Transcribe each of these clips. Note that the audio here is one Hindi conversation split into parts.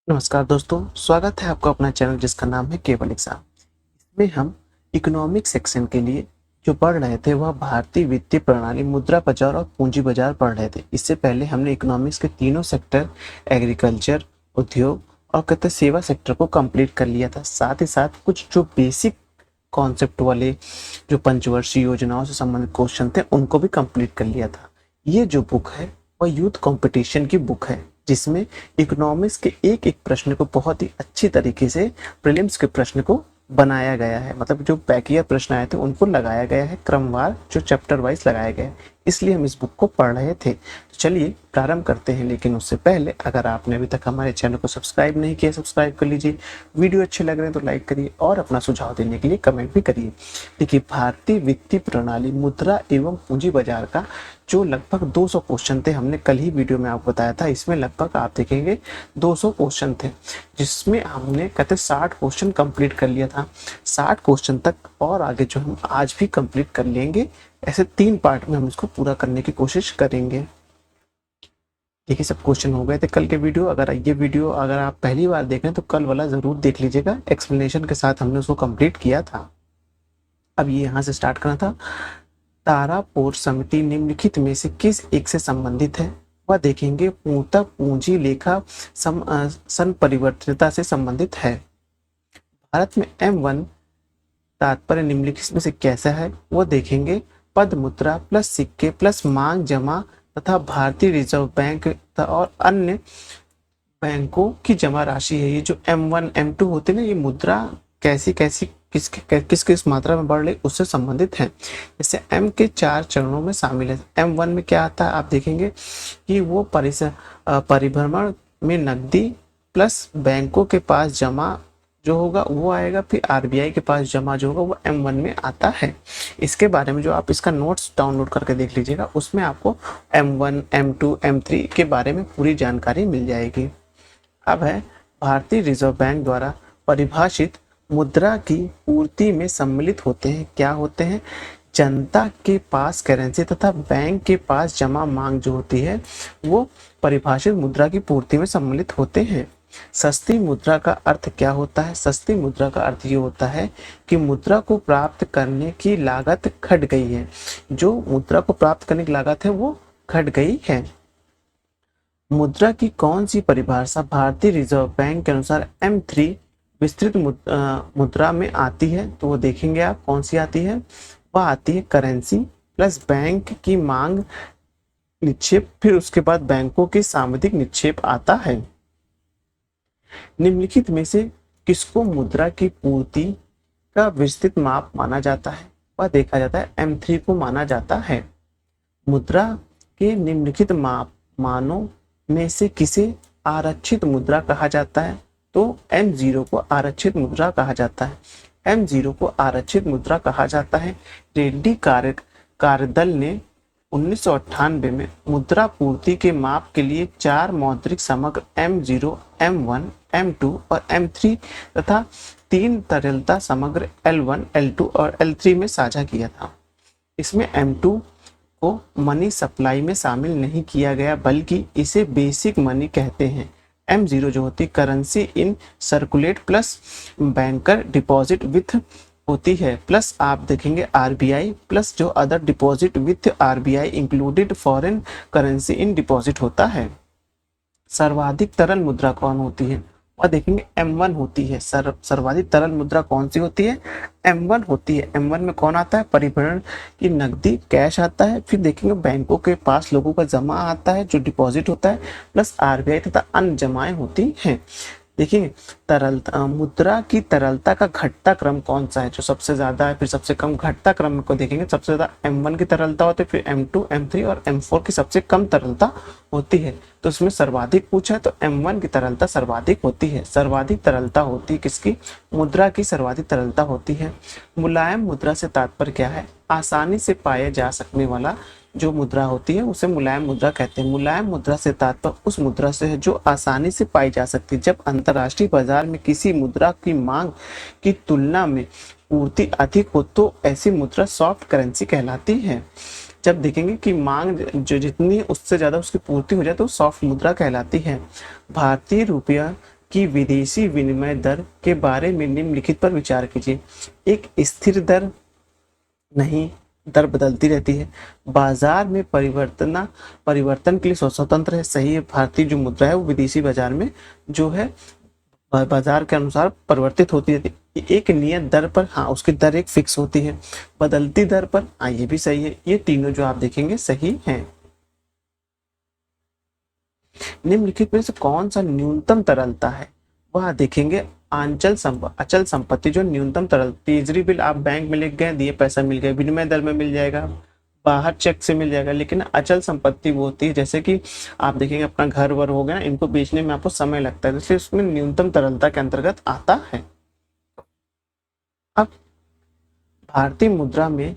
नमस्कार दोस्तों, स्वागत है आपका अपना चैनल जिसका नाम है केवल एग्जाम। इसमें हम इकोनॉमिक सेक्शन के लिए जो पढ़ रहे थे वह भारतीय वित्तीय प्रणाली, मुद्रा बाजार और पूंजी बाजार पढ़ रहे थे। इससे पहले हमने इकोनॉमिक्स के तीनों सेक्टर एग्रीकल्चर, उद्योग और कहते सेवा सेक्टर को कंप्लीट कर लिया था। साथ ही साथ कुछ जो बेसिक कॉन्सेप्ट वाले जो पंचवर्षीय योजनाओं से संबंधित क्वेश्चन थे उनको भी कंप्लीट कर लिया था। ये जो बुक है वह यूथ कंपटीशन की बुक है, जिसमें इकोनॉमिक्स के एक एक प्रश्न को बहुत ही अच्छी तरीके से प्रीलिम्स के प्रश्न को बनाया गया है। मतलब जो बैकियर प्रश्न आए थे उनको लगाया गया है, क्रमवार जो चैप्टर वाइज लगाया गया है। इसलिए हम इस बुक को पढ़ रहे थे। तो चलिए प्रारंभ करते हैं, लेकिन उससे पहले अगर आपने अभी तक हमारे चैनल को सब्सक्राइब नहीं किया, सब्सक्राइब कर लीजिए। वीडियो अच्छे लग रहे हैं तो लाइक करिए और अपना सुझाव देने के लिए कमेंट भी करिए। देखिए, भारतीय वित्तीय प्रणाली, मुद्रा एवं पूंजी बाजार का जो लगभग 200 क्वेश्चन थे, हमने कल ही वीडियो में आपको बताया था। इसमें लगभग आप देखेंगे 200 क्वेश्चन थे, जिसमें हमने कहते 60 क्वेश्चन कंप्लीट कर लिया था। 60 क्वेश्चन तक और आगे जो हम आज भी कंप्लीट कर लेंगे। ऐसे 3 पार्ट में हम इसको पूरा करने की कोशिश करेंगे। देखिए, सब क्वेश्चन हो गए थे कल के वीडियो। अगर आप पहली बार देख रहे हैं तो कल वाला जरूर देख लीजिएगा, एक्सप्लेनेशन के साथ हमने उसको कंप्लीट किया था। अब ये यहाँ से स्टार्ट करना था। तारापुर समिति निम्नलिखित में से किस एक से संबंधित है? वह देखेंगे पूर्णतः पूंजी लेखा संपरिवर्तनता से संबंधित है। भारत में M1 तात्पर्य निम्नलिखित में से कैसा है? वो देखेंगे पद मुद्रा प्लस सिक्के प्लस मांग जमा तथा भारतीय रिजर्व बैंक और अन्य बैंकों की जमा राशि है। ये जो M1 M2 होते हैं ना, ये मुद्रा कैसी कैसी किस किस मात्रा में बढ़ रही उससे संबंधित है। जैसे M के 4 चरणों में शामिल है। M1 में क्या आता है आप देखेंगे कि वो परिभ्रमण में नकदी प्लस बैंकों के पास जमा जो होगा वो आएगा, फिर आरबीआई के पास जमा जो होगा वो M1 में आता है। इसके बारे में जो आप इसका नोट्स डाउनलोड करके देख लीजिएगा, उसमें आपको M1 M2 M3 के बारे में पूरी जानकारी मिल जाएगी। अब है भारतीय रिजर्व बैंक द्वारा परिभाषित मुद्रा की पूर्ति में सम्मिलित होते हैं। क्या होते हैं? जनता के पास करेंसी तथा बैंक के पास जमा मांग जो होती है वो परिभाषित मुद्रा की पूर्ति में सम्मिलित होते हैं। सस्ती मुद्रा का अर्थ क्या होता है? सस्ती मुद्रा का अर्थ ये होता है कि मुद्रा को प्राप्त करने की लागत घट गई है। जो मुद्रा को प्राप्त करने की लागत है वो घट गई है। मुद्रा की कौन सी परिभाषा भारतीय रिजर्व बैंक के अनुसार M3 विस्तृत मुद्रा में आती है? तो वो देखेंगे आप कौन सी आती है। वह आती है करेंसी प्लस बैंक की मांग निक्षेप, फिर उसके बाद बैंकों के सामुदायिक निक्षेप आता है। निम्नलिखित में से किसको मुद्रा की पूर्ति का विस्तृत माप माना जाता है? वह देखा जाता है M3 को माना जाता है। मुद्रा के निम्नलिखित मानों में से किसे आरक्षित मुद्रा कहा जाता है? तो M0 को आरक्षित मुद्रा कहा जाता है। M0 को आरक्षित मुद्रा कहा जाता है। रेड्डी कार्यदल ने 1998 में मुद्रा पूर्ति के माप के लिए 4 मौद्रिक समग्र M0, M1, M2 और M3 तथा 3 तरलता समग्र L1, L2 और L3 में साझा किया था। इसमें M2 को मनी सप्लाई में शामिल नहीं किया गया, बल्कि इसे बेसिक मनी कहते हैं। M0 जो होती currency in circulate plus banker deposit with होती है, प्लस आप देखेंगे आरबीआई प्लस जो other deposit with RBI included foreign currency in deposit होता है। सर्वाधिक तरल मुद्रा कौन होती है? और देखेंगे M1 होती है। सर्वाधिक तरल मुद्रा कौन सी होती है? M1 होती है। M1 में कौन आता है? परिभ्रमण की नकदी कैश आता है, फिर देखेंगे बैंकों के पास लोगों का जमा आता है जो डिपॉजिट होता है, प्लस आरबीआई तथा अन्य जमाएं होती हैं। देखिए, तरलता मुद्रा की तरलता का घटता क्रम कौन सा है? जो सबसे ज्यादा है फिर सबसे कम। घटता क्रम को देखेंगे, सबसे ज्यादा M1 की तरलता होती है, फिर M2, M3 और M4 की सबसे कम तरलता होती है। तो इसमें सर्वाधिक पूछा है तो M1 की तरलता सर्वाधिक होती है। सर्वाधिक तरलता होती है किसकी? मुद्रा की सर्वाधिक तरलता होती है। मुलायम मुद्रा से तात्पर्य क्या है? आसानी से पाया जा सकने वाला जो मुद्रा होती है उसे मुलायम मुद्रा कहते हैं। मुलायम मुद्रा से तात्पर्य उस मुद्रा से है जो आसानी से पाई जा सकती है। जब अंतर्राष्ट्रीय बाजार में किसी मुद्रा की मांग की तुलना में पूर्ति अधिक हो तो ऐसी मुद्रा सॉफ्ट करेंसी कहलाती है। जब देखेंगे कि मांग जो जितनी उससे ज्यादा उसकी पूर्ति हो जाए तो सॉफ्ट मुद्रा कहलाती है। भारतीय रुपया कि विदेशी विनिमय दर के बारे में निम्नलिखित पर विचार कीजिए। एक स्थिर दर नहीं, दर बदलती रहती है। बाजार में परिवर्तन के लिए स्वतंत्र है, सही है। भारतीय जो मुद्रा है वो विदेशी बाजार में जो है बाजार के अनुसार परिवर्तित होती रहती है। एक नियत दर पर, हाँ उसकी दर एक फिक्स होती है। बदलती दर पर, हाँ ये भी सही है। ये तीनों जो आप देखेंगे सही हैं। निम्नलिखित में से कौन सा न्यूनतम तरलता है, वह देखेंगे अचल संपत्ति जो न्यूनतम तरल, तीसरी बिल आप बैंक में लिख गए, दिए पैसा मिल गया, विनिमय दर में मिल जाएगा, बाहर चेक से मिल जाएगा। लेकिन अचल संपत्ति वो होती है जैसे कि आप देखेंगे अपना घर वर हो गया, इनको बेचने में आपको समय लगता है, इसलिए उसमें न्यूनतम तरलता के अंतर्गत आता है। अब भारतीय मुद्रा में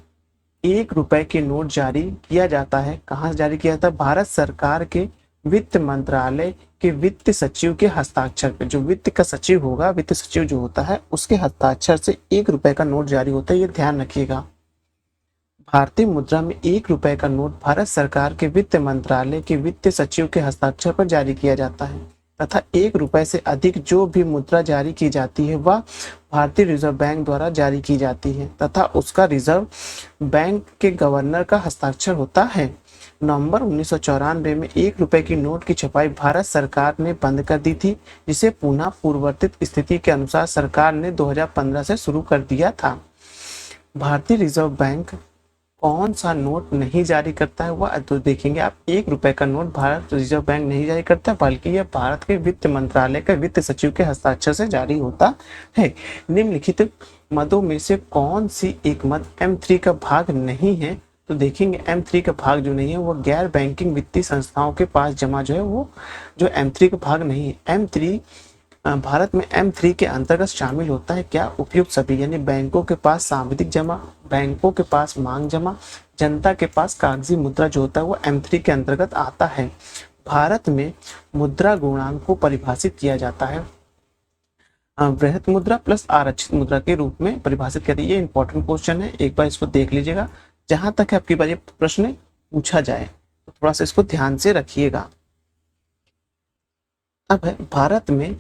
1 रुपए के नोट जारी किया जाता है, कहाँ से जारी किया जाता है? भारत सरकार के वित्त मंत्रालय के वित्त सचिव के हस्ताक्षर पे। जो वित्त का सचिव होगा, वित्त सचिव जो होता है उसके हस्ताक्षर से 1 रुपए का नोट जारी होता है, ये ध्यान रखिएगा। भारतीय मुद्रा में 1 रुपए का नोट भारत सरकार के वित्त मंत्रालय के वित्त सचिव के हस्ताक्षर पर जारी किया जाता है तथा 1 रुपए से अधिक जो भी मुद्रा जारी की जाती है वह भारतीय रिजर्व बैंक द्वारा जारी की जाती है तथा उसका रिजर्व बैंक के गवर्नर का हस्ताक्षर होता है। नवंबर 1994 में 1 रुपए की नोट की छपाई भारत सरकार ने बंद कर दी थी, जिसे पुनः पूर्ववर्तित स्थिति के अनुसार सरकार ने 2015 से शुरू कर दिया था। भारतीय रिजर्व बैंक कौन सा नोट नहीं जारी करता है, वह तो देखेंगे आप। 1 रुपए का नोट भारत रिजर्व बैंक नहीं जारी करता, बल्कि यह भारत के वित्त मंत्रालय के वित्त सचिव के हस्ताक्षर से जारी होता है। निम्नलिखित मदों में से कौन सी एक मद M3 का भाग नहीं है? तो देखेंगे M3 का भाग जो नहीं है वो गैर बैंकिंग वित्तीय संस्थाओं के पास जमा जो है वो जो M3 का भाग नहीं है। M3 भारत में M3 के अंतर्गत शामिल होता है क्या? उपयुक्त सभी, यानी बैंकों के पास सांविधिक जमा, बैंकों के पास मांग जमा, जनता के पास कागजी मुद्रा जो होता है वो M3 के अंतर्गत आता है। भारत में मुद्रा गुणांक को परिभाषित किया जाता है बृहत मुद्रा प्लस आरक्षित मुद्रा के रूप में परिभाषित किया जाता है। ये इंपॉर्टेंट क्वेश्चन है, एक बार इसको देख लीजिएगा। जहां तक है आपकी बार ये प्रश्न पूछा जाए तो थोड़ा सा इसको ध्यान से रखिएगा। अब है भारत में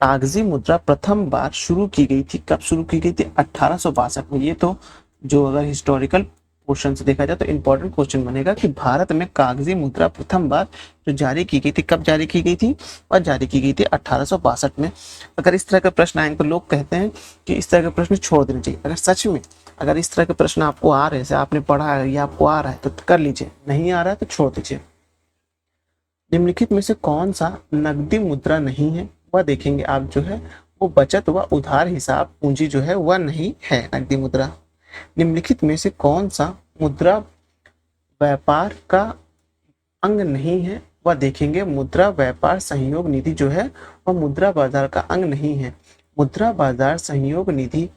कागजी मुद्रा प्रथम बार शुरू की गई थी, कब शुरू की गई थी? 1862 में। ये तो जो अगर हिस्टोरिकल क्वेश्चन से देखा जाए तो इंपॉर्टेंट क्वेश्चन बनेगा कि भारत में कागजी मुद्रा प्रथम बार जो जारी की गई थी, कब जारी की गई थी? और जारी की गई थी 1862 में। अगर इस तरह का प्रश्न आए तो लोग कहते हैं कि इस तरह के प्रश्न छोड़ देने चाहिए। अगर सच में अगर इस तरह के प्रश्न आपको आ रहे हैं, आपने पढ़ा है या आपको आ रहा है तो कर लीजिए, नहीं आ रहा है तो छोड़ दीजिए। निम्नलिखित में से कौन सा नकदी मुद्रा नहीं है? वह देखेंगे आप जो है वो बचत व उधार हिसाब पूंजी जो है वह नहीं है नकदी मुद्रा। निम्नलिखित में से कौन सा मुद्रा व्यापार का अंग नहीं है? वह देखेंगे मुद्रा व्यापार सहयोग निधि जो है वह मुद्रा बाजार का अंग नहीं है। मुद्रा बाजार सहयोग निधि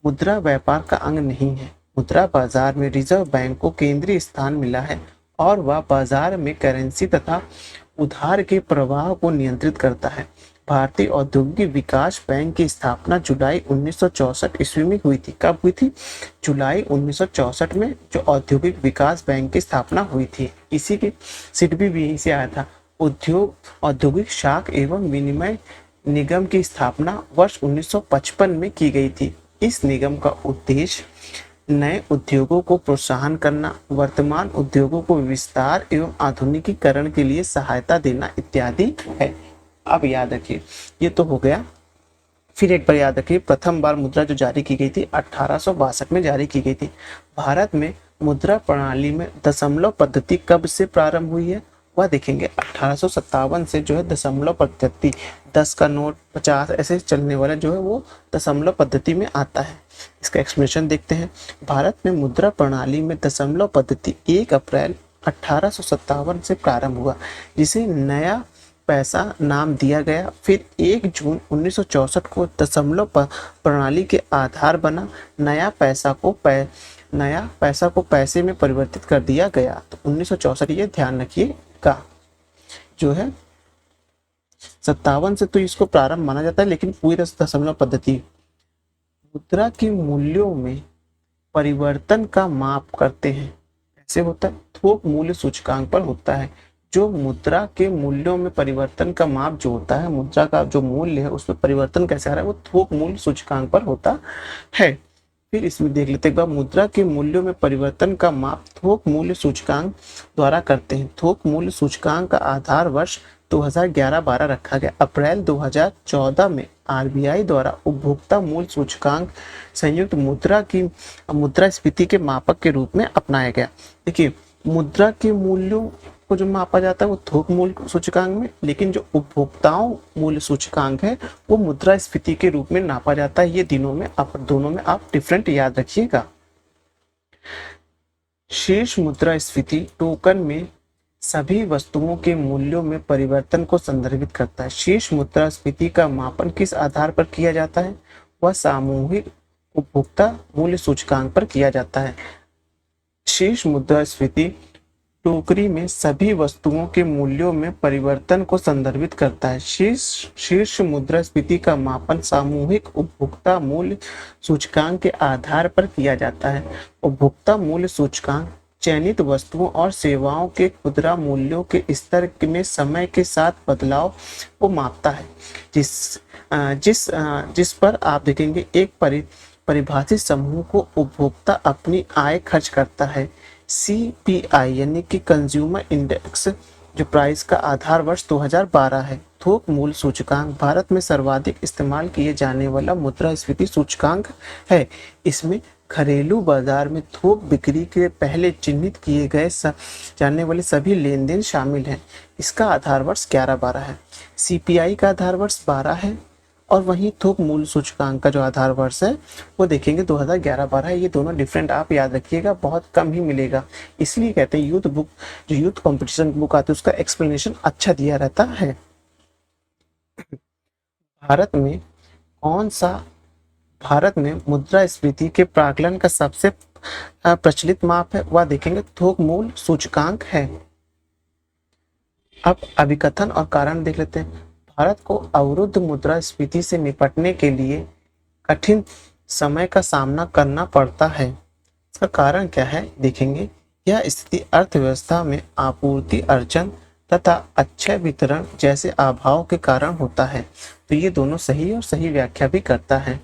मुद्रा व्यापार का अंग नहीं है। मुद्रा बाजार में रिजर्व बैंक को केंद्रीय स्थान मिला है और वह बाजार में करेंसी तथा उधार के प्रवाह को नियंत्रित करता है। भारतीय औद्योगिक विकास बैंक की स्थापना जुलाई 1964 ईस्वी में हुई थी। कब हुई थी? जुलाई 1964 में जो औद्योगिक विकास बैंक की स्थापना हुई थी। इसी की सिडबी भी यहीं से आया था। औद्योगिक शाख एवं विनिमय निगम की स्थापना वर्ष 1955 में की गई थी। इस निगम का उद्देश्य नए उद्योगों को प्रोत्साहन करना, वर्तमान उद्योगों को विस्तार एवं आधुनिकीकरण के लिए सहायता देना इत्यादि है। अब याद रखिए, ये तो हो गया। फिर एक बार याद रखिए, प्रथम बार मुद्रा जो जारी की गई थी 1862 में जारी की गई थी। भारत में मुद्रा प्रणाली में दशमलव पद्धति कब से प्रारंभ हुई है? वह देखेंगे 1857 से जो है दशमलव पद्धति, 10 का नोट 50 ऐसे चलने वाला जो है वो दशमलव पद्धति में आता है। इसका एक्सप्लेनेशन देखते हैं। भारत में मुद्रा प्रणाली में दशमलव पद्धति 1 अप्रैल 1857 से प्रारंभ हुआ, जिसे नया पैसा नाम दिया गया। फिर 1 जून 1964 को दशमलव प्रणाली के आधार बना। नया पैसा को पैसे में परिवर्तित कर दिया गया। तो 1964 ये ध्यान रखिएगा। जो है 57 से तो इसको प्रारंभ माना जाता है, लेकिन पूरी दशमलव पद्धति। मुद्रा के मूल्यों में परिवर्तन का माप करते हैं। कैसे होता है? थोक मूल्य सूचकांक पर होता है, जो मुद्रा के मूल्यों में परिवर्तन का माप जो होता है, मुद्रा का जो मूल्य है उसमें परिवर्तन कैसे आ रहा है, वो थोक मूल्य सूचकांक पर होता है। फिर इसमें देख लेते हैं एक बार, मुद्रा के मूल्यों में परिवर्तन का माप थोक मूल्य सूचकांक द्वारा करते हैं। थोक मूल्य सूचकांक का आधार वर्ष 2011-12 रखा गया। अप्रैल 2014 में आरबीआई द्वारा उपभोक्ता मूल्य सूचकांक संयुक्त मुद्रास्फीति के मापक के रूप में अपनाया गया। देखिए, मुद्रा के मूल्यों को जो मापा जाता है वो थोक मूल्य सूचकांक में, लेकिन जो उपभोक्ताओं मूल्य सूचकांक है वो मुद्रास्फीति के रूप में नापा जाता है। ये दोनों में आप डिफरेंट याद रखिएगा। शीर्ष मुद्रास्फीति टोकन में सभी वस्तुओं के मूल्यों में परिवर्तन को संदर्भित करता है। शीर्ष मुद्रास्फीति का मापन किस आधार पर किया जाता है, वह सामूहिक उपभोक्ता मूल्य सूचकांक पर किया जाता है। शीर्ष मुद्रास्फीति टोकरी में सभी वस्तुओं के मूल्यों में परिवर्तन को संदर्भित करता है। शीर्ष मुद्रास्फीति का मापन सामूहिक उपभोक्ता मूल्य सूचकांक के आधार पर किया जाता है। उपभोक्ता मूल्य सूचकांक चयनित वस्तुओं और सेवाओं के खुदरा मूल्यों के स्तर में समय के साथ बदलाव को मापता है। जिस पर आप देखेंगे एक परिभाषित समूह को उपभोक्ता अपनी आय खर्च करता है। CPI यानी कि कंज्यूमर इंडेक्स जो प्राइस का आधार वर्ष 2012 है। थोक मूल्य सूचकांक भारत में सर्वाधिक इस्तेमाल किए जाने वाला मुद्रास्फीति सूचकांक है। इसमें घरेलू बाजार में थोक बिक्री के पहले चिन्हित किए गए जाने वाले सभी लेन देन शामिल हैं। इसका आधार वर्ष 11-12 है। CPI का आधार वर्ष 12 है और वहीं थोक मूल्य सूचकांक का जो आधार वर्ष है वो देखेंगे 2011-12 है। ये दोनों डिफरेंट आप याद रखिएगा, बहुत कम ही मिलेगा। इसलिए कहते हैं यूथ बुक, जो यूथ कंपटीशन बुक आती है उसका एक्सप्लेनेशन अच्छा दिया रहता है। भारत में मुद्रास्फीति के प्राकलन का सबसे प्रचलित माप है वह देखेंगे थोक मूल्य सूचकांक है। अब अभिकथन और कारण देख लेते हैं। भारत को अवरुद्ध मुद्रास्फीति से निपटने के लिए कठिन समय का सामना करना पड़ता है। इसका कारण क्या है देखेंगे। यह स्थिति अर्थव्यवस्था में आपूर्ति अर्जन तथा अक्षय वितरण जैसे अभाव के कारण होता है। तो ये दोनों सही और सही व्याख्या भी करता है।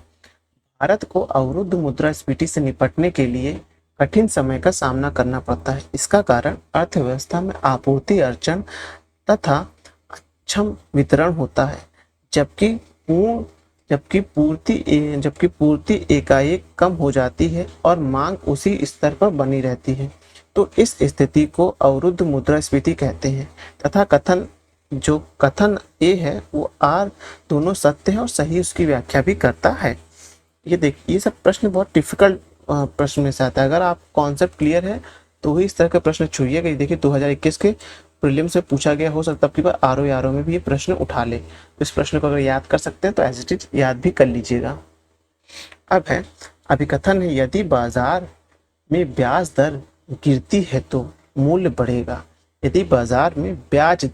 भारत को अवरुद्ध मुद्रास्फीति से निपटने के लिए कठिन समय का सामना करना पड़ता है। इसका कारण अर्थव्यवस्था में आपूर्ति अर्जन तथा अक्षम वितरण होता है, जबकि पूर्ति एकाएक कम हो जाती है और मांग उसी स्तर पर बनी रहती है। तो इस स्थिति को अवरुद्ध मुद्रास्फीति कहते हैं तथा कथन ए है वो आर दोनों सत्य है और सही उसकी व्याख्या भी करता है। ये सब प्रश्न बहुत डिफिकल्ट प्रश्न में से आता है। अगर आप कॉन्सेप्ट क्लियर है तो ही इस तरह के प्रश्न छूइएगा। देखिए 2021 के प्रीलिम से पूछा गया, हो सकता है आपकी बार आरओ में भी ये प्रश्न उठा ले। तो इस प्रश्न को अगर याद कर सकते हैं तो एज इट इज याद भी कर लीजिएगा। अब है अभिकथन है, यदि बाजार में ब्याज दर गिरती है तो मूल्य बढ़ेगा। यदि बाजार में ब्याज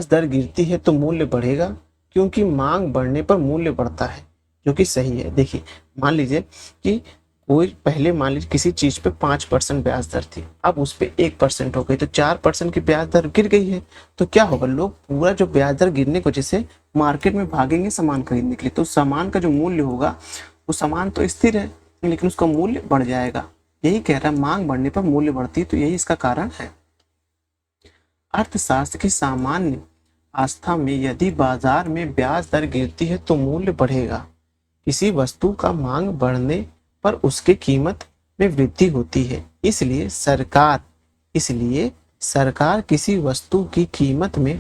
दर गिरती है तो मूल्य बढ़ेगा, क्योंकि मांग बढ़ने पर मूल्य बढ़ता है, जो कि सही है। देखिए मान लीजिए कि मान लीजिए किसी चीज पे 5% ब्याज दर थी, अब उस पे 1% हो गई तो 4% की ब्याज दर गिर गई है। तो क्या होगा, लोग पूरा जो ब्याज दर गिरने की वजह से मार्केट में भागेंगे सामान खरीदने के लिए। तो सामान का जो मूल्य होगा वो सामान तो स्थिर है लेकिन उसका मूल्य बढ़ जाएगा। यही कह रहा है, मांग बढ़ने पर मूल्य बढ़ती है, तो यही इसका कारण है। अर्थशास्त्र की सामान्य आस्था में यदि बाजार में ब्याज दर गिरती है तो मूल्य बढ़ेगा। किसी वस्तु का मांग बढ़ने पर उसकी कीमत में वृद्धि होती है। इसलिए सरकार किसी वस्तु की कीमत में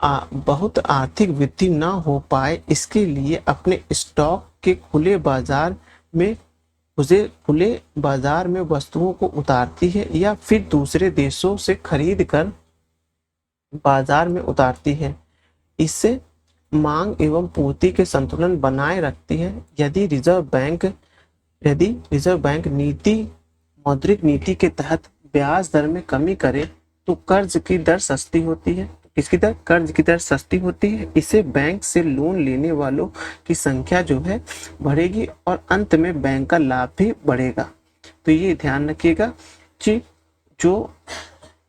बहुत आर्थिक वृद्धि न हो पाए, इसके लिए अपने स्टॉक के खुले बाजार में वस्तुओं को उतारती है या फिर दूसरे देशों से खरीद कर बाजार में उतारती है। इससे मांग एवं पूर्ति के संतुलन बनाए रखती है। यदि रिजर्व बैंक मौद्रिक नीति के तहत ब्याज दर में कमी करे तो कर्ज की दर सस्ती होती है। किसकी दर? कर्ज की दर सस्ती होती है। इससे बैंक से लोन लेने वालों की संख्या जो है बढ़ेगी और अंत में बैंक का लाभ भी बढ़ेगा। तो ये ध्यान रखिएगा कि जो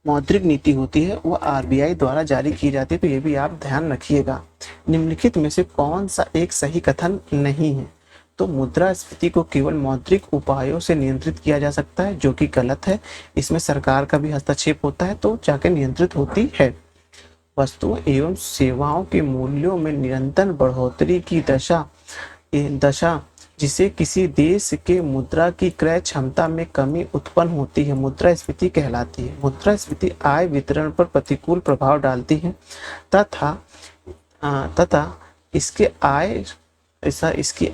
मौद्रिक नीति होती है वो आरबीआई द्वारा जारी की जाती है, तो ये भी आप ध्यान रखिएगा। निम्नलिखित में से कौन सा एक सही कथन नहीं है? तो मुद्रास्फीति को केवल मौद्रिक उपायों से नियंत्रित किया जा सकता है, जो कि गलत है। इसमें सरकार का भी हस्तक्षेप होता है तो जाके नियंत्रित होती है। वस्तुओं एवं सेवाओं के मूल्यों में निरंतर बढ़ोतरी की दशा जिसे किसी देश के मुद्रा की क्रय क्षमता में कमी उत्पन्न होती है, मुद्रास्फीति कहलाती है। मुद्रास्फीति आय वितरण पर प्रतिकूल प्रभाव डालती है तथा तथा इसकी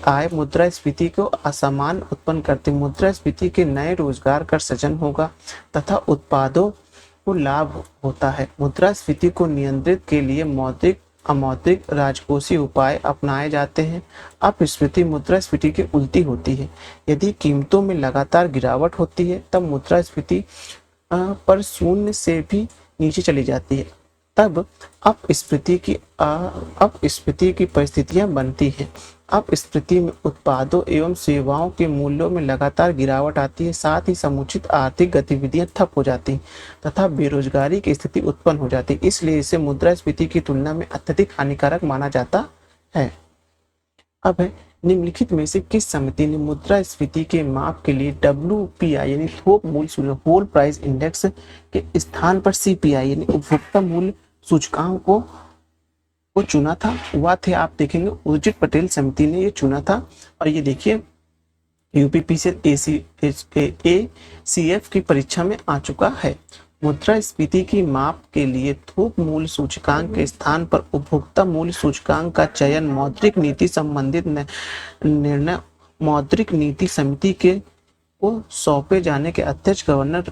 आय मुद्रास्फीति को असमान उत्पन्न करती। मुद्रास्फीति के नए रोजगार का सृजन होगा तथा उत्पादों को लाभ होता है। मुद्रास्फीति को नियंत्रित के लिए मौद्रिक अमौद्रिक राजकोषीय उपाय अपनाए जाते हैं। अपस्फीति मुद्रास्फीति की उल्टी होती है। यदि कीमतों में लगातार गिरावट होती है तब मुद्रास्फीति पर शून्य से भी नीचे चली जाती है, तब अपस्फीति की परिस्थितियां बनती हैं। अपस्फीति में उत्पादों एवं सेवाओं के मूल्यों में लगातार गिरावट आती है, साथ ही समुचित आर्थिक गतिविधियां ठप हो जाती हैं तथा बेरोजगारी की स्थिति उत्पन्न हो जाती है। इसलिए इसे मुद्रास्फीति की तुलना में अत्यधिक हानिकारक माना जाता है। अब है, निम्नलिखित में से किस समिति ने मुद्रास्फीति के माप के लिए WPI यानी थोक मूल्य सूचकांक होल प्राइस इंडेक्स के स्थान पर CPI यानी उपभोक्ता मूल्य सूचकांक को चुना था? वह थे, आप देखेंगे, उर्जित पटेल समिति ने ये चुना था। और ये देखिए UPPCL ACF की परीक्षा में आ चुका है। मुद्रास्फीति की माप के लिए थोक मूल्य सूचकांक के स्थान पर उपभोक्ता मूल्य सूचकांक का चयन मौद्रिक नीति संबंधित निर्णय मौद्रिक नीति समिति को सौंपे जाने के अध्यक्ष गवर्नर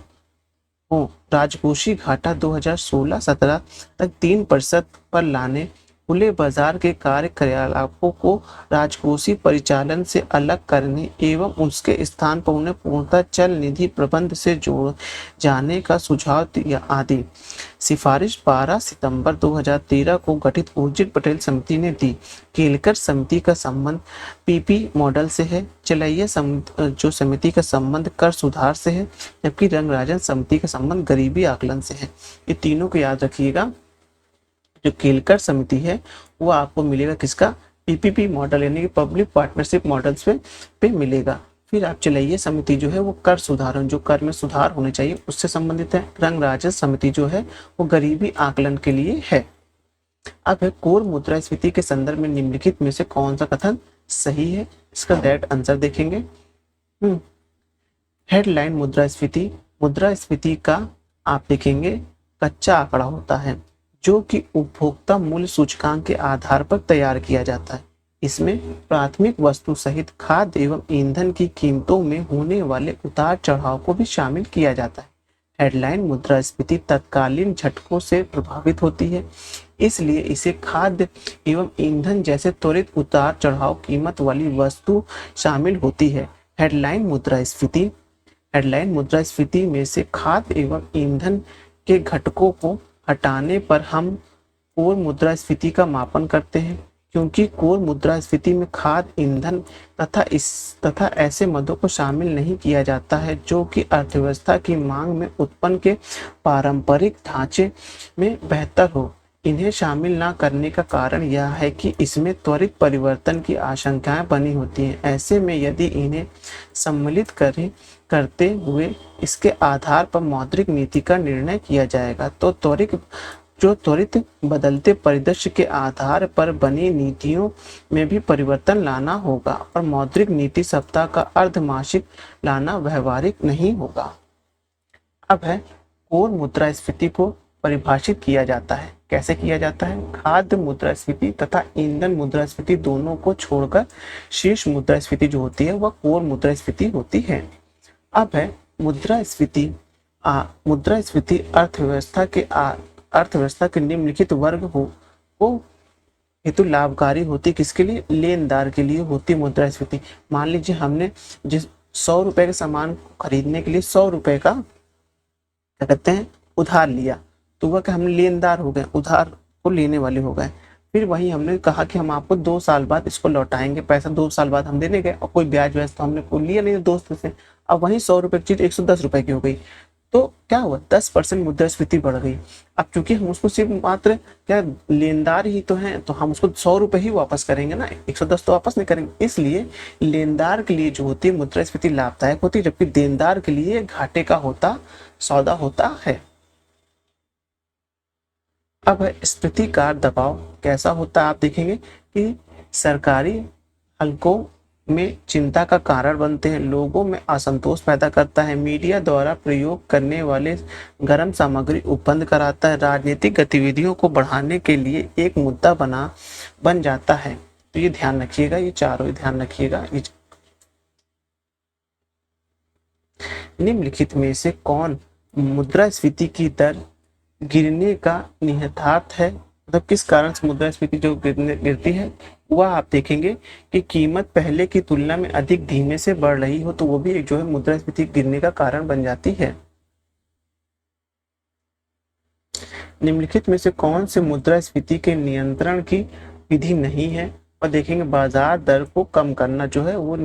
को राजकोषीय घाटा 2016-17 तक 3% पर लाने, खुले बाजार के कार्यकलापों को राजकोषीय परिचालन से अलग करने एवं उसके स्थान पर उन्हें पूर्णतः चल निधि प्रबंध से जोड़ जाने का सुझाव दिया आदि सिफारिश 12 सितंबर 2013 को गठित उर्जित पटेल समिति ने दी। केलकर समिति का संबंध PP मॉडल से है। चलैया समिति का संबंध कर सुधार से है, जबकि रंगराजन समिति का संबंध गरीबी आकलन से है। ये तीनों को याद रखिएगा। जो केलकर समिति है वो आपको मिलेगा किसका? PPP मॉडल यानी कि पब्लिक पार्टनरशिप मॉडल्स पे मिलेगा। फिर आप चलैया समिति जो है वो कर सुधारण, जो कर में सुधार होने चाहिए उससे संबंधित है। रंगराजन समिति जो है वो गरीबी आकलन के लिए है। अब है, कोर मुद्रास्फीति के संदर्भ में निम्नलिखित में से कौन सा कथन सही है? इसका डायरेक्ट आंसर देखेंगे। हेडलाइन मुद्रास्फीति का आप देखेंगे कच्चा आंकड़ा होता है जो कि उपभोक्ता मूल्य सूचकांक के आधार पर तैयार किया जाता है। इसमें प्राथमिक वस्तु सहित खाद्य एवं ईंधन की कीमतों में होने वाले उतार चढ़ाव को भी शामिल किया जाता है। हेडलाइन मुद्रास्फीति तत्कालीन झटकों से प्रभावित होती है, इसलिए इसे खाद्य एवं ईंधन जैसे त्वरित उतार चढ़ाव कीमत वाली वस्तु शामिल होती है। हेडलाइन मुद्रास्फीति में से खाद्य एवं ईंधन के घटकों को हटाने पर हम कोर मुद्रास्फीति का मापन करते हैं, क्योंकि कोर मुद्रास्फीति में खाद्य ईंधन तथा ऐसे मदों को शामिल नहीं किया जाता है जो कि अर्थव्यवस्था की मांग में उत्पन्न के पारंपरिक ढांचे में बेहतर हो। इन्हें शामिल न करने का कारण यह है कि इसमें त्वरित परिवर्तन की आशंकाएं बनी होती हैं। ऐसे में यदि इन्हें सम्मिलित करते हुए इसके आधार पर मौद्रिक नीति का निर्णय किया जाएगा तो त्वरित बदलते परिदृश्य के आधार पर बनी नीतियों में भी परिवर्तन लाना होगा और मौद्रिक नीति सप्ताह का अर्धमासिक लाना व्यवहारिक नहीं होगा। अब है, कोर मुद्रास्फीति को परिभाषित किया जाता है। कैसे किया जाता है? खाद्य मुद्रास्फीति तथा ईंधन मुद्रास्फीति दोनों को छोड़कर शेष मुद्रास्फीति जो होती है वह कोर मुद्रास्फीति होती है। अब है, मुद्रास्फीति अर्थव्यवस्था के निम्नलिखित वर्ग को हेतु लाभकारी होती। किसके लिए? लेनदार के लिए होती मुद्रास्फीति। मान लीजिए हमने जिस 100 रुपए के सामान को खरीदने के लिए 100 रुपए का क्या कहते हैं उधार लिया, तो वह हम लेनदार हो गए, उधार को लेने वाले हो गए। फिर वही हमने कहा कि हम आपको 2 साल बाद इसको लौटाएंगे, पैसा 2 साल बाद हम देने गए और कोई ब्याज व्याज तो हमने को लिया नहीं दोस्त से। अब वही 100 रुपए की चीज 110 रुपए की हो गई, तो क्या हुआ, 10% मुद्रास्फीति बढ़ गई। अब चूंकि हम उसको सिर्फ मात्र क्या लेनदार ही तो हैं, तो हम उसको 100 रुपए ही वापस करेंगे ना, 110 तो वापस नहीं करेंगे। इसलिए लेनदार के लिए जो होती है मुद्रास्फीति लाभदायक होती है, जबकि देनदार के लिए घाटे का सौदा होता है। अब स्फीतिकार दबाव कैसा होता है, आप देखेंगे कि सरकारी हलकों में चिंता का कारण बनते हैं, लोगों में असंतोष पैदा करता है, मीडिया द्वारा प्रयोग करने वाले गर्म सामग्री उपबंध कराता है, राजनीतिक गतिविधियों को बढ़ाने के लिए एक मुद्दा बन जाता है। तो ये ध्यान रखिएगा, ये चारों ध्यान रखिएगा। निम्नलिखित में से कौन मुद्रास्फीति की दर गिरने का निहितार्थ है, मतलब किस कारण से मुद्रास्फीति जो गिरती है, वह आप देखेंगे कि कीमत पहले की तुलना में अधिक धीमे से बढ़ रही हो, तो वो भी एक जो है मुद्रास्फीति गिरने का कारण बन जाती है। निम्नलिखित में से कौन से मुद्रास्फीति के नियंत्रण की विधि नहीं है, और देखेंगे बाजार दर को कम करना जो है वो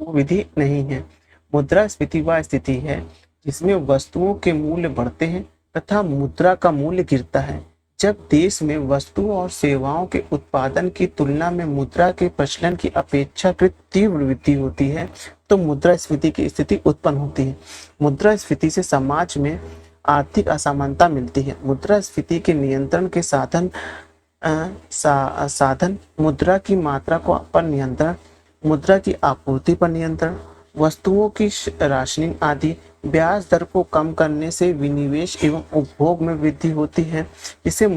विधि नहीं है। मुद्रास्फीति वह स्थिति है जिसमें वस्तुओं के मूल्य बढ़ते हैं तथा मुद्रा का मूल्य गिरता है। जब देश में वस्तुओं और सेवाओं के उत्पादन की तुलना में मुद्रा के प्रचलन की अपेक्षाकृत तीव्र वृद्धि होती है, तो मुद्रास्फीति की स्थिति उत्पन्न होती है। मुद्रास्फीति से समाज में आर्थिक असमानता मिलती है। मुद्रास्फीति के नियंत्रण के साधन मुद्रा की मात्रा पर नियंत्रण, मुद्रा की आपूर्ति पर नियंत्रण, वस्तुओं की राशनिंग आदि। ब्याज दर को कम करने से विनिवेश एवं उपभोग में वृद्धि होती है, इससे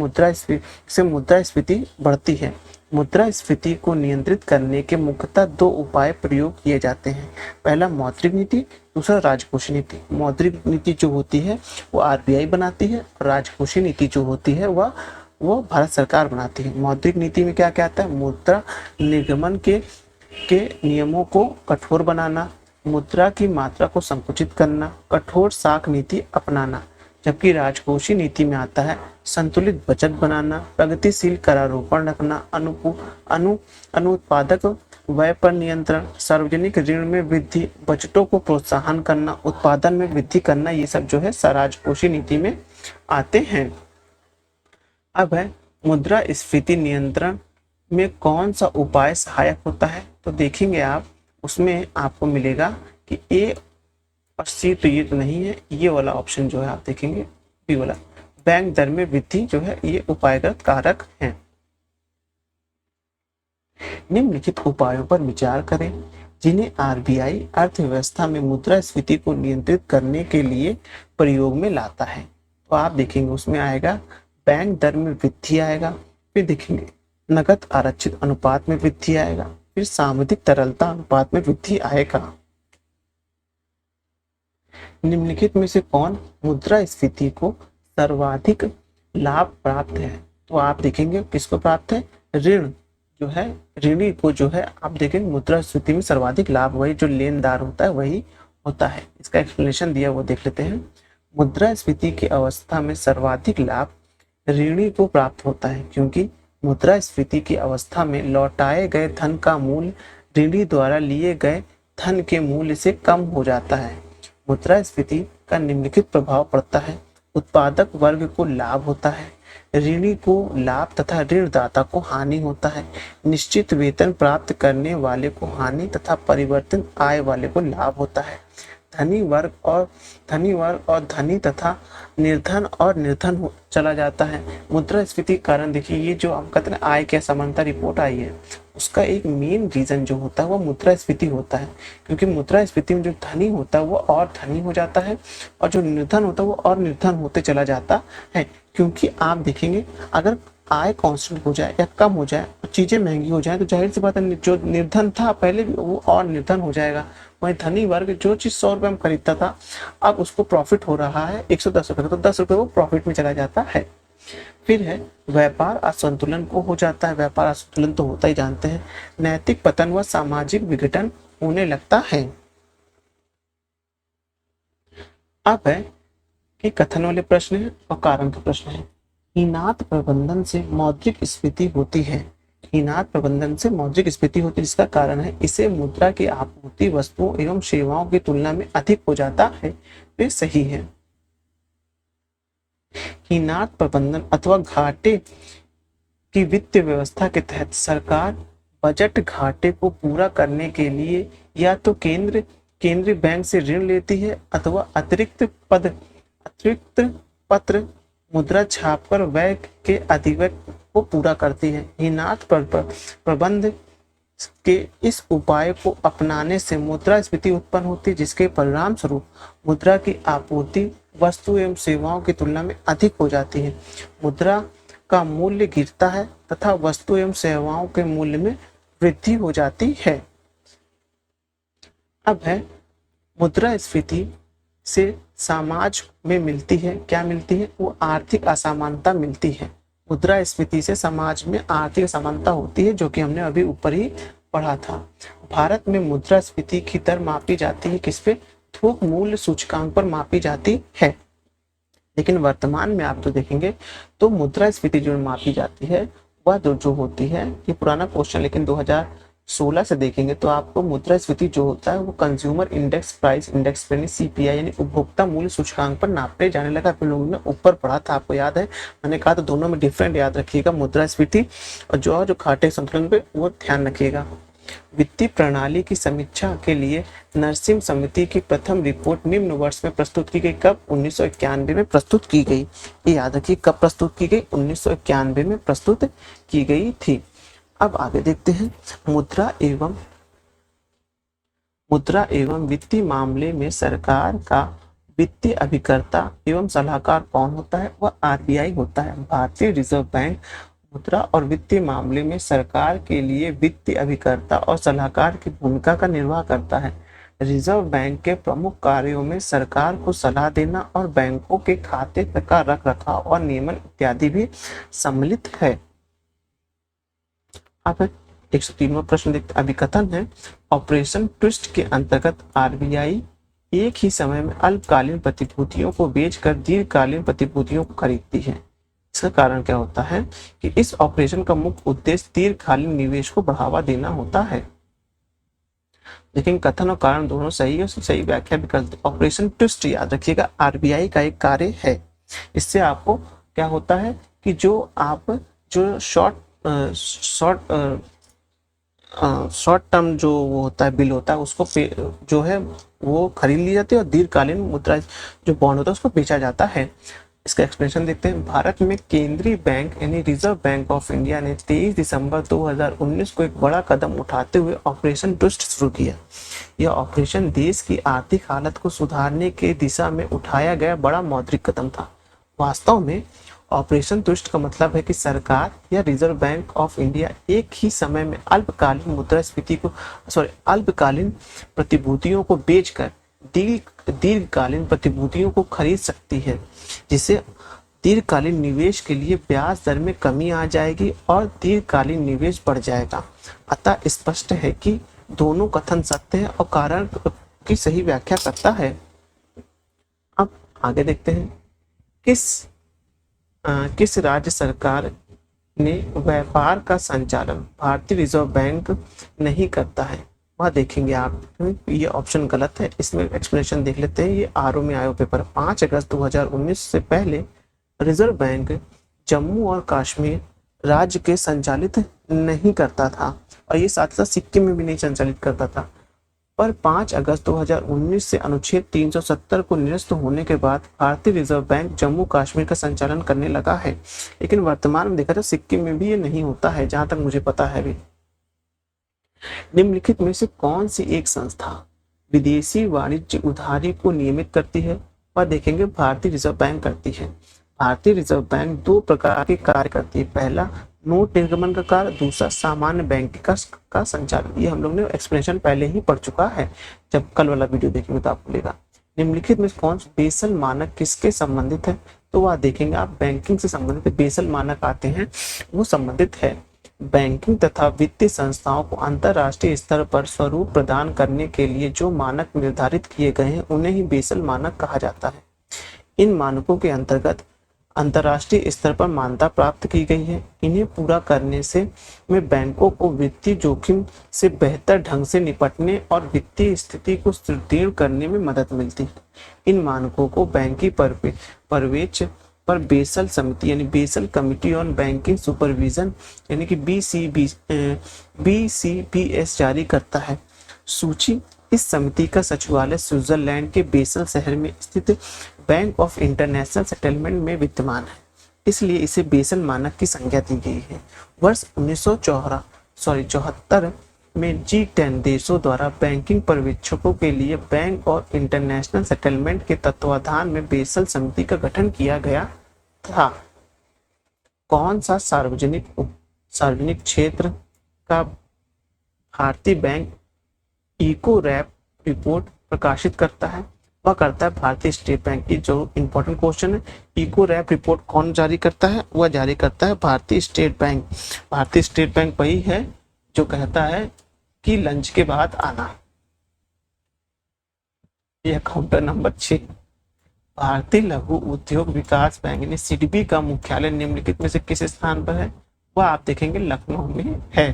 मुद्रास्फीति बढ़ती है। मुद्रास्फीति को नियंत्रित करने के मुख्यतः 2 उपाय प्रयोग किए जाते हैं। पहला मौद्रिक नीति, दूसरा राजकोषीय नीति। मौद्रिक नीति जो होती है वो आरबीआई बनाती है, और राजकोषीय नीति जो होती है वो भारत सरकार बनाती है। मौद्रिक नीति में क्या क्या आता है, मुद्रा निर्गमन के नियमों को कठोर बनाना, मुद्रा की मात्रा को संकुचित करना, कठोर साख नीति अपनाना। जबकि राजकोषीय नीति में आता है संतुलित बचत बनाना, प्रगतिशील करारोपण रखना, अनुत्पादक व्यय पर नियंत्रण, सार्वजनिक ऋण में वृद्धि, बचतों को प्रोत्साहन करना, उत्पादन में वृद्धि करना। ये सब जो है राजकोषीय नीति में आते हैं। अब है मुद्रास्फीति नियंत्रण में कौन सा उपाय सहायक होता है, तो देखेंगे आप उसमें आपको मिलेगा कि ए और सी तो ये तो नहीं है, ये वाला ऑप्शन जो है आप देखेंगे बी वाला, बैंक दर में वृद्धि जो है ये उपायगत कारक है। निम्नलिखित उपायों पर विचार करें जिन्हें आरबीआई अर्थव्यवस्था में मुद्रास्फीति को नियंत्रित करने के लिए प्रयोग में लाता है। तो आप देखेंगे उसमें आएगा बैंक दर में वृद्धि आएगा, फिर देखेंगे नकद आरक्षित अनुपात में वृद्धि आएगा, फिर सामूहिक तरलता अनुपात में वृद्धि आएगा। निम्नलिखित में से कौन मुद्रास्फीति को सर्वाधिक लाभ प्राप्त है, तो आप देखेंगे किसको प्राप्त है, ऋण जो है, ऋणी को जो है आप देखेंगे मुद्रास्फीति में सर्वाधिक लाभ वही जो लेनदार होता है वही होता है। इसका एक्सप्लेनेशन दिया वो देख लेते हैं। मुद्रास्फीति की अवस्था में सर्वाधिक लाभ ऋणी को प्राप्त होता है, क्योंकि मुद्रास्फीति की अवस्था में लौटाए गए धन का मूल्य ऋणी द्वारा लिए गए धन के मूल्य से कम हो जाता है। मुद्रास्फीति का निम्नलिखित प्रभाव पड़ता है, उत्पादक वर्ग को लाभ होता है, ऋणी को लाभ तथा ऋणदाता को हानि होता है, निश्चित वेतन प्राप्त करने वाले को हानि तथा परिवर्तित आय वाले को लाभ होता है, धनी वर्ग और धनी तथा निर्धन चला जाता है। मुद्रास्फीति के कारण देखिए ये जो हम कहते हैं आय की असमानता रिपोर्ट आई है, उसका एक मेन रीजन जो होता है वो मुद्रास्फीति होता है, क्योंकि मुद्रास्फीति में जो धनी होता है वो और धनी हो जाता है और जो निर्धन होता है वो और निर्धन होते चला जाता है। क्योंकि आप देखेंगे अगर आय कांस्टेंट हो जाए या कम हो जाए और चीजें महंगी हो जाए तो जाहिर सी बात है जो निर्धन था पहले भी वो और निर्धन हो जाएगा। वही धनी वर्ग जो चीज 100 रुपए में खरीदता था अब उसको प्रॉफिट हो रहा है 110 रुपए का, तो 10 रुपए वो प्रॉफिट में चला जाता है। फिर है व्यापार असंतुलन को हो जाता है, व्यापार असंतुलन तो होता ही जानते हैं, नैतिक पतन व सामाजिक विघटन होने लगता है। अब है कि कथन वाले प्रश्न है और कारण का प्रश्न है। हीनात प्रबंधन से मौद्रिक स्फीति होती है, हीनात प्रबंधन से मौद्रिक स्फीति होती है, जिसका कारण है इसे मुद्रा की आपूर्ति वस्तुओं एवं सेवाओं की तुलना में अधिक हो जाता है। ये सही है। हीनार्थ प्रबंधन अथवा घाटे की वित्तीय व्यवस्था के तहत सरकार बजट घाटे को पूरा करने के लिए या तो केंद्रीय बैंक से ऋण लेती है अथवा अतिरिक्त पत्र मुद्रा छापकर व्यय के अधिव्यय को पूरा करती है। हीनार्थ प्रबंध के इस उपाय को अपनाने से मुद्रास्फीति उत्पन्न होती है, जिसके परिणाम स्वरूप मुद्रा की आपूर्ति वस्तु एवं सेवाओं की तुलना में अधिक हो जाती है, मुद्रा का मूल्य गिरता है तथा वस्तु एवं सेवाओं के मूल्य में वृद्धि हो जाती है। अब है मुद्रास्फीति से समाज में मिलती है, क्या मिलती है? वो आर्थिक असमानता मिलती है। मुद्रास्फीति से समाज में आर्थिक असमानता होती है, जो कि हमने अभी ऊपर ही पढ़ा था। भारत में मुद्रास्फीति की दर मापी जाती है किस पे? थोक मूल्य सूचकांक पर मापी जाती है। लेकिन वर्तमान में आप तो देखेंगे तो मुद्रास्फीति जो मापी जाती है वह जो होती है, ये पुराना क्वेश्चन लेकिन 2016 से देखेंगे तो आपको मुद्रास्फीति जो होता है वो कंज्यूमर इंडेक्स प्राइस इंडेक्स यानी सीपीआई यानी उपभोक्ता मूल्य सूचकांक पर नापे जाने लगा। फिर लोगों ने ऊपर पढ़ा था, आपको याद है, मैंने कहा तो दोनों में डिफरेंट याद रखिएगा, मुद्रास्फीति और जो घाटे संतुलन पे वो ध्यान रखिएगा। वित्तीय प्रणाली की समीक्षा के लिए नरसिम्हा समिति की प्रथम रिपोर्ट निम्न वर्ष में प्रस्तुत की गई। कब? 1991 में प्रस्तुत की गई। ये याद रखिए, कब प्रस्तुत की गई? 1991 में प्रस्तुत की गई थी। अब आगे देखते हैं, मुद्रा एवं वित्तीय मामले में सरकार का वित्तीय अभिकर्ता एवं सलाहकार कौन होता है? वह आरबीआई होता है, भारतीय रिजर्व बैंक। मुद्रा और वित्तीय मामले में सरकार के लिए वित्तीय अभिकर्ता और सलाहकार की भूमिका का निर्वाह करता है। रिजर्व बैंक के प्रमुख कार्यों में सरकार को सलाह देना और बैंकों के खाते का रख रखाव और नियमन इत्यादि भी सम्मिलित है। अब 103वां प्रश्न देखते, अभिकथन है, ऑपरेशन ट्विस्ट के अंतर्गत आरबीआई एक ही समय में अल्पकालीन प्रतिभूतियों को बेचकर दीर्घकालीन प्रतिभूतियों को खरीदती है। इसका कारण क्या होता है कि इस ऑपरेशन का मुख्य उद्देश्य दीर्घकालीन निवेश को बढ़ावा देना होता है। लेकिन कथन और कारण दोनों सही है, उसकी सही व्याख्या भी करते। ऑपरेशन ट्विस्ट याद रखिएगा आरबीआई का एक कार्य है। इससे आपको क्या होता है कि जो शॉर्ट टर्म जो वो होता है बिल होता है उसको जो है वो खरीद ली जाती है और दीर्घकालीन मुद्रा जो बॉन्ड होता है उसको बेचा जाता है। इसका एक्सप्लेनेशन देखते हैं। भारत में केंद्रीय बैंक यानी रिजर्व बैंक ऑफ इंडिया ने 23 दिसंबर 2019 को एक बड़ा कदम उठाते हुए ऑपरेशन ट्विस्ट शुरू किया। यह ऑपरेशन देश की आर्थिक हालत को सुधारने के दिशा में उठाया गया बड़ा मौद्रिक कदम था। वास्तव में ऑपरेशन ट्विस्ट का मतलब है कि सरकार या रिजर्व बैंक ऑफ इंडिया एक ही समय में अल्पकालीन प्रतिभूतियों को बेचकर दीर्घकालीन प्रतिभूतियों को खरीद सकती है, जिससे दीर्घकालीन निवेश के लिए ब्याज दर में कमी आ जाएगी और दीर्घकालीन निवेश बढ़ जाएगा। अतः स्पष्ट है कि दोनों कथन सत्य है और कारण की सही व्याख्या करता है। अब आगे देखते हैं, किस राज्य सरकार ने व्यापार का संचालन भारतीय रिजर्व बैंक नहीं करता है? वह देखेंगे आप, ये ऑप्शन गलत है। इसमें एक्सप्लेनेशन देख लेते हैं। ये आरओ में आयो पेपर 5 अगस्त 2019 से पहले रिजर्व बैंक जम्मू और कश्मीर राज्य के संचालित नहीं करता था और ये साथ साथ सिक्किम में भी नहीं संचालित करता था। पर 5 अगस्त 2019 से अनुच्छेद 370 को निरस्त होने के बाद भारतीय रिजर्व बैंक जम्मू कश्मीर का संचालन करने लगा है। लेकिन वर्तमान में देखा तो सिक्किम में भी ये नहीं होता है, जहां तक मुझे पता है भी। निम्नलिखित में से कौन सी एक संस्था विदेशी वाणिज्य उधारी को नियमित करती है? वह देखेंगे भारतीय रिजर्व बैंक करती है। भारतीय रिजर्व बैंक 2 प्रकार के कार्य करती है। पहला नोट निर्गमन का कार्य, दूसरा सामान्य बैंक का संचालन। ये हम लोग ने एक्सप्लेनेशन पहले ही पढ़ चुका है, जब कल वाला वीडियो देखेंगे तो आपको मिलेगा। निम्नलिखित में कौन बेसल मानक किसके संबंधित है? तो वह देखेंगे आप बैंकिंग से संबंधित बेसल मानक आते हैं, वो संबंधित है। बैंकिंग तथा वित्तीय संस्थाओं को अंतरराष्ट्रीय स्तर पर स्वरूप प्रदान करने के लिए जो मानक निर्धारित किए गए हैं उन्हें ही बेसल मानक कहा जाता है। इन मानकों के अंतर्गत अंतर्राष्ट्रीय स्तर पर मान्यता प्राप्त की गई है। इन्हें पूरा करने से में बैंकों को वित्तीय जोखिम से बेहतर ढंग से निपटने और वित्तीय स्थिति को सुदृढ़ करने में मदद मिलती है। इन मानकों को बैंकिंग पर बेसल समिति यानी Basel committee on banking supervision यानी कि BCBS जारी करता है। सूची इस समिति का सचिवालय स्विट्जरलैंड के बेसल शहर में स्थित बैंक ऑफ इंटरनेशनल सेटलमेंट में विद्यमान है, इसलिए इसे बेसल मानक की संज्ञा दी गई है। वर्ष 1974 में G10 देशों द्वारा बैंकिंग पर्यवेक्षकों के लिए बैंक और इंटरनेशनल सेटलमेंट के तत्वाधान में बेसल समिति का गठन किया गया था। कौन सा सार्वजनिक क्षेत्र का भारतीय बैंक इको रैप रिपोर्ट प्रकाशित करता है? वह करता है भारतीय स्टेट बैंक की। जो इंपॉर्टेंट क्वेश्चन है, इको रैप रिपोर्ट कौन जारी करता है? वह जारी करता है भारतीय स्टेट बैंक। भारतीय स्टेट बैंक वही है जो कहता है कि लंच के बाद आना। यह काउंटर नंबर 6। भारतीय लघु उद्योग विकास बैंक यानी सिडबी का मुख्यालय निम्नलिखित में से किस स्थान पर है? वह आप देखेंगे लखनऊ में है।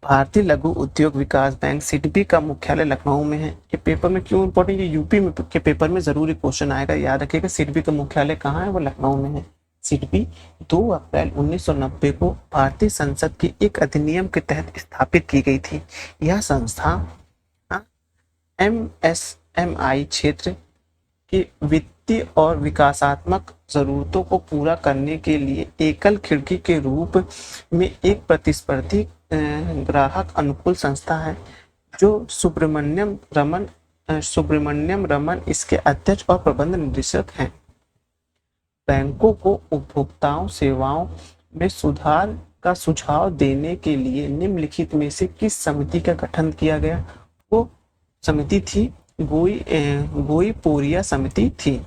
भारतीय लघु उद्योग विकास बैंक सिडबी का मुख्यालय लखनऊ में है। ये पेपर में क्यों इंपॉर्टेंट? ये यूपी में के पेपर में जरूर क्वेश्चन आएगा, याद रखिएगा। सिडबी का मुख्यालय कहाँ है? वो लखनऊ में है। सिडबी 2 अप्रैल 1990 को भारतीय संसद के एक अधिनियम के तहत स्थापित की गई थी। यह संस्था MSMI क्षेत्र के वित्तीय और विकासात्मक जरूरतों को पूरा करने के लिए एकल खिड़की के रूप में एक प्रतिस्पर्धी ग्राहक अनुकूल संस्था है। जो सुब्रमण्यम रमन इसके अध्यक्ष और प्रबंध निदेशक हैं। बैंकों को उपभोक्ताओं सेवाओं में सुधार का सुझाव देने के लिए निम्नलिखित में से किस समिति का गठन किया गया? वो समिति थी गोई पोरिया समिति थी।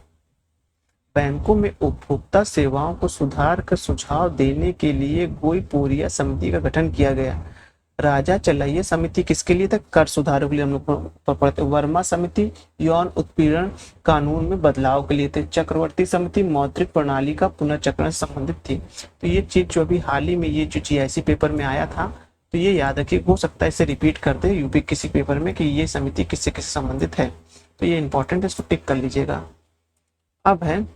बैंकों में उपभोक्ता सेवाओं को सुधार का सुझाव देने के लिए गोई पोरिया समिति का गठन किया गया। राजा चलैया समिति किसके लिए था? कर सुधारों के लिए हम लोग पढ़ते। वर्मा समिति यौन उत्पीड़न कानून में बदलाव के लिए थे। चक्रवर्ती समिति मौद्रिक प्रणाली का पुनर्चक्रण से संबंधित थी। तो ये चीज जो अभी हाल ही में ये जो GIC पेपर में आया था, तो ये याद रखिए, हो सकता है इसे रिपीट कर दे यूपी किसी पेपर में कि ये समिति किससे किससे संबंधित है। तो ये इंपॉर्टेंट है, इसको टिक कर लीजिएगा। अब है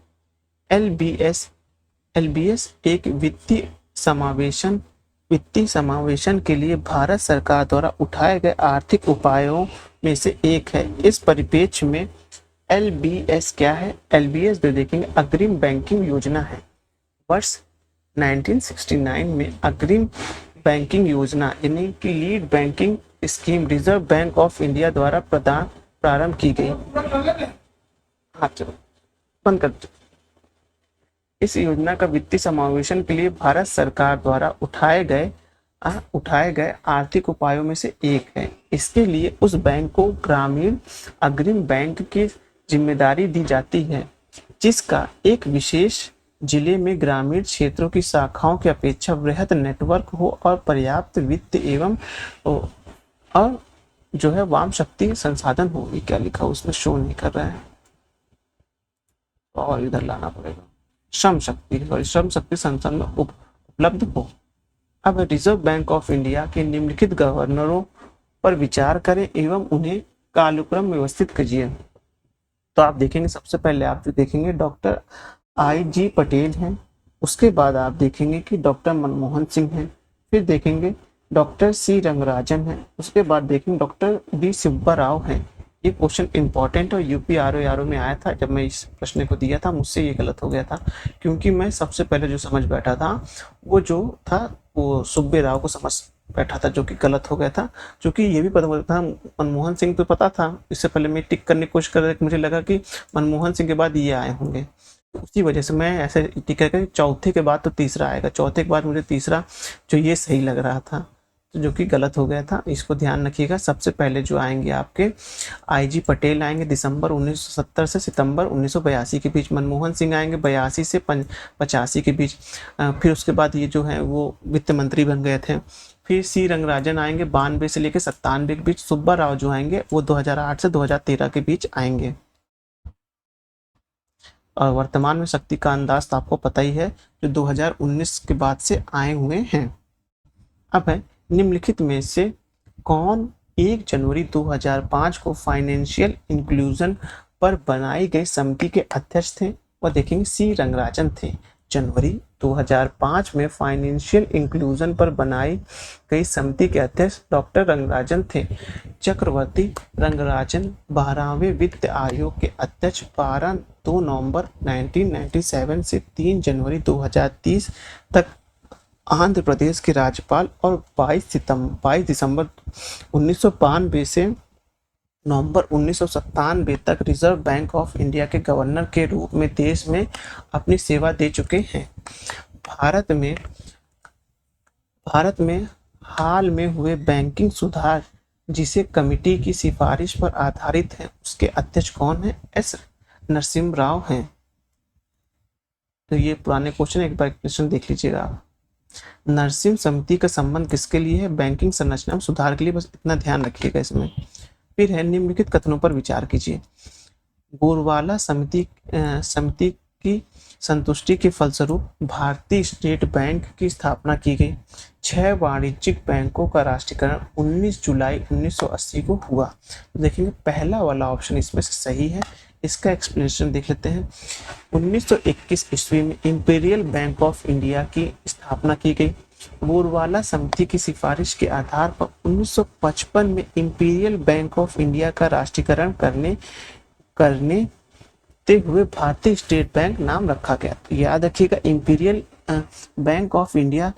LBS एक वित्तीय समावेशन के लिए भारत सरकार द्वारा उठाए गए आर्थिक उपायों में से एक है। इस परिप्रेक्ष्य में LBS क्या है? LBS जो देखेंगे अग्रिम बैंकिंग योजना है। वर्ष 1969 में अग्रिम बैंकिंग योजना यानी कि lead banking scheme reserve bank of India द्वारा प्रारंभ की गई। हाँ चलो बंद कर। इस योजना का वित्तीय समावेशन के लिए भारत सरकार द्वारा उठाए गए आर्थिक उपायों में से एक है। इसके लिए उस बैंक को ग्रामीण अग्रिम बैंक की जिम्मेदारी दी जाती है, जिसका एक विशेष जिले में ग्रामीण क्षेत्रों की शाखाओं की अपेक्षा वृहद नेटवर्क हो और पर्याप्त वित्त एवं और जो है वाम शक्ति संसाधन हो। ये क्या लिखा उसमें शो नहीं कर रहा है और इधर लाना पड़ेगा। श्रम शक्ति संसाधन उपलब्ध हो। अब रिजर्व बैंक ऑफ इंडिया के निम्नलिखित गवर्नरों पर विचार करें एवं उन्हें कालक्रम व्यवस्थित कीजिए। तो आप देखेंगे सबसे पहले आप देखेंगे डॉक्टर IG पटेल हैं, उसके बाद आप देखेंगे कि डॉक्टर मनमोहन सिंह हैं, फिर देखेंगे डॉक्टर C रंगराजन हैं, उसके बाद देखेंगे डॉक्टर B सुब्बा राव हैं। ये क्वेश्चन इंपॉर्टेंट और यूपी RO में आया था। जब मैं इस प्रश्न को दिया था मुझसे ये गलत हो गया था, क्योंकि मैं सबसे पहले जो समझ बैठा था वो जो था वो सुब्बे राव को समझ बैठा था, जो कि गलत हो गया था। क्योंकि ये भी पता था मनमोहन सिंह तो पता था, इससे पहले मैं टिक करने की कोशिश कर रहा था, मुझे लगा कि मनमोहन सिंह के बाद ये आए होंगे, उसी वजह से मैं ऐसे टिक करके चौथे के बाद तो तीसरा आएगा, चौथे के बाद मुझे तीसरा जो ये सही लग रहा था, तो जो कि गलत हो गया था। इसको ध्यान रखिएगा। सबसे पहले जो आएंगे आपके IG पटेल आएंगे दिसंबर 1970 से सितंबर 1982 के बीच। मनमोहन सिंह आएंगे 82 से 85 के बीच। फिर उसके बाद ये जो है वो वित्त मंत्री बन गए थे। फिर C रंगराजन आएंगे 92 से लेकर 97 के बीच। सुब्बा राव जो आएंगे वो 2008 से 2013 के बीच आएंगे। और वर्तमान में शक्ति का अंदाज तो आपको पता ही है, जो 2019 के बाद से आए हुए हैं। अब है निम्नलिखित में से कौन 1 जनवरी 2005 को फाइनेंशियल इंक्लूजन पर बनाई गई समिति के अध्यक्ष थे? वह देखेंगे सी रंगराजन थे। जनवरी 2005 में फाइनेंशियल इंक्लूजन पर बनाई गई समिति के अध्यक्ष डॉक्टर रंगराजन थे। चक्रवर्ती रंगराजन 12वें वित्त आयोग के अध्यक्ष 2 नवंबर 1997 से 3 जनवरी 2030 तक आंध्र प्रदेश के राज्यपाल और 22 दिसंबर 1992 से नवंबर 1997 तक रिजर्व बैंक ऑफ इंडिया के गवर्नर के रूप में देश में अपनी सेवा दे चुके हैं। भारत में हाल में हुए बैंकिंग सुधार जिसे कमेटी की सिफारिश पर आधारित है, उसके अध्यक्ष कौन है? एस नरसिम्हा राव हैं। तो ये पुराने क्वेश्चन एक बार क्वेश्चन देख लीजिएगा आप। नरसिम्हा समिति का संबंध किसके लिए है? बैंकिंग संरचना में सुधार के लिए, बस इतना ध्यान रखिएगा इसमें। फिर है निम्नलिखित कथनों पर विचार कीजिए। गोरवाला समिति की संतुष्टि के फलस्वरूप भारतीय स्टेट बैंक की स्थापना की गई। 6 वाणिज्यिक बैंकों का राष्ट्रीयकरण 19 जुलाई 1980 को हुआ। तो देखेंगे पहला वाला ऑप्शन इसमें से सही है। इसका एक्सप्लेनेशन देख लेते हैं। 1921 ईस्वी में इंपीरियल बैंक ऑफ इंडिया की स्थापना की गई। गोरवाला समिति की सिफारिश के आधार पर 1955 में इंपीरियल बैंक ऑफ इंडिया का राष्ट्रीयकरण करने हुए भारतीय स्टेट बैंक नाम रखा गया। तो याद रखिएगा इंपीरियल बैंक ऑफ इंडिया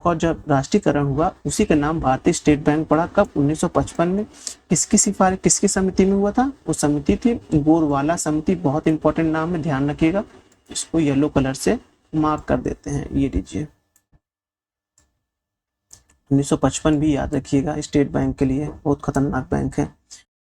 का जब राष्ट्रीयकरण हुआ उसी का नाम भारतीय स्टेट बैंक पड़ा। कब? 1955 में। किसकी सिफारिश, किसकी समिति में हुआ था? वो समिति थी गोरवाला समिति। बहुत इंपॉर्टेंट नाम है, ध्यान रखिएगा। इसको येलो कलर से मार्क कर देते हैं। ये लीजिए 1955 भी याद रखिएगा स्टेट बैंक के लिए, बहुत खतरनाक बैंक है।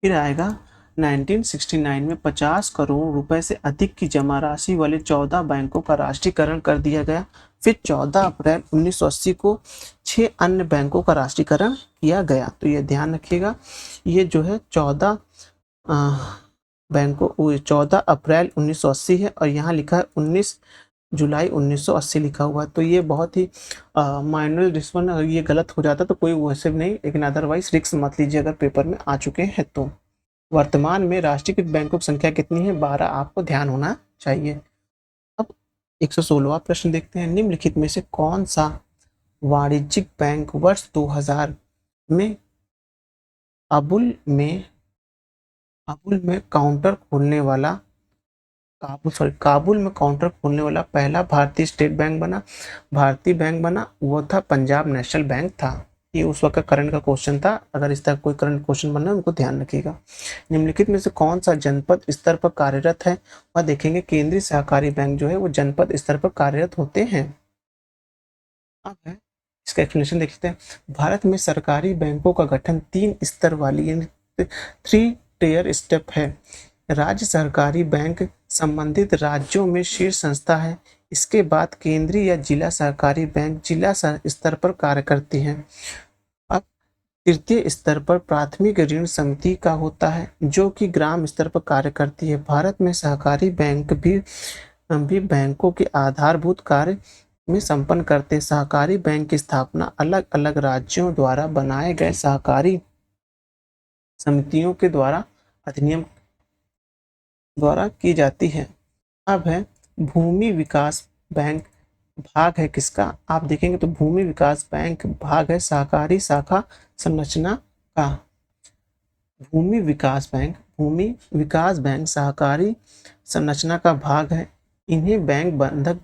फिर आएगा 1969 में 50 करोड़ रुपए से अधिक की जमा राशि वाले 14 बैंकों का राष्ट्रीयकरण कर दिया गया। फिर 14 अप्रैल 1980 को 6 अन्य बैंकों का राष्ट्रीयकरण किया गया। तो ये ध्यान रखिएगा, ये जो है 14 बैंकों 14 अप्रैल 1980 है और यहाँ लिखा है 19 जुलाई 1980 लिखा हुआ। तो ये बहुत ही माइनर डिस्पन, अगर ये गलत हो जाता तो कोई वैसे भी नहीं, लेकिन अदरवाइज रिस्क मत लीजिए अगर पेपर में आ चुके हैं तो। वर्तमान में राष्ट्रीयकृत बैंकों की संख्या कितनी है? 12। आपको ध्यान होना चाहिए। अब 116वां प्रश्न देखते हैं। निम्नलिखित में से कौन सा वाणिज्यिक बैंक वर्ष 2000 में काबुल में काउंटर खोलने वाला पहला भारतीय स्टेट बैंक बना, भारतीय बैंक बना? वो था पंजाब नेशनल बैंक था। ये उस वक्त का करंट का क्वेश्चन था। अगर इस तरह कोई करंट क्वेश्चन बनना है उनको ध्यान रखिएगा। निम्नलिखित में से कौन सा जनपद स्तर पर कार्यरत है? वह देखेंगे केंद्रीय सहकारी बैंक जो है वो जनपद स्तर पर कार्यरत होते हैं। अब है इसका एक्सप्लेनेशन देखते हैं। भारत में सरकारी बैंकों का गठन 3 स्तर वाली यानी 3 टियर स्टेप है। राज्य सरकारी बैंक संबंधित राज्यों में शीर्ष संस्था है। इसके बाद केंद्रीय या जिला सहकारी बैंक जिला स्तर पर कार्य करती हैं। अब तृतीय स्तर पर प्राथमिक ऋण समिति का होता है जो कि ग्राम स्तर पर कार्य करती है। भारत में सहकारी बैंक भी बैंकों के आधारभूत कार्य में संपन्न करते हैं। सहकारी बैंक की स्थापना अलग अलग राज्यों द्वारा बनाए गए सहकारी समितियों के द्वारा अधिनियम द्वारा की जाती है। अब है भूमि विकास बैंक भाग है किसका? आप देखेंगे तो भूमि विकास बैंक भाग है सहकारी शाखा संरचना का। भूमि विकास बैंक सहकारी संरचना का भाग है। इन्हें बैंक बंधक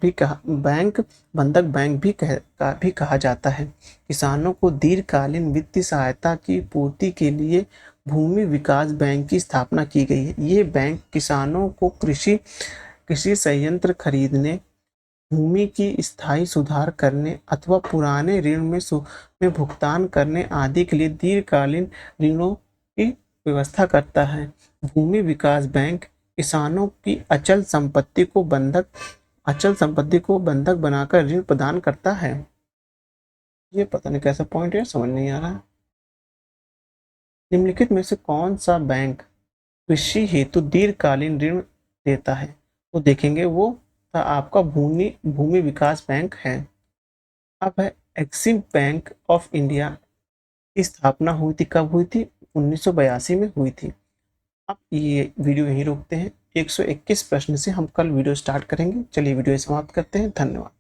बैंक भी कहा जाता है। किसानों को दीर्घकालीन वित्तीय सहायता की पूर्ति के लिए भूमि विकास बैंक की स्थापना की गई है। ये बैंक किसानों को कृषि संयंत्र खरीदने, भूमि की स्थायी सुधार करने अथवा पुराने ऋण में भुगतान करने आदि के लिए दीर्घकालीन ऋणों की व्यवस्था करता है। भूमि विकास बैंक किसानों की अचल संपत्ति को बंधक बनाकर ऋण प्रदान करता है। ये पता नहीं कैसा पॉइंट है, समझ नहीं आ रहा। निम्नलिखित में से कौन सा बैंक कृषि हेतु दीर्घकालीन ऋण देता है? तो देखेंगे वो था आपका भूमि विकास बैंक है। अब है एक्सिम बैंक ऑफ इंडिया की स्थापना हुई थी, कब हुई थी? 1982 में हुई थी। अब ये वीडियो यहीं रोकते हैं। 121 प्रश्न से हम कल वीडियो स्टार्ट करेंगे। चलिए वीडियो समाप्त करते हैं। धन्यवाद।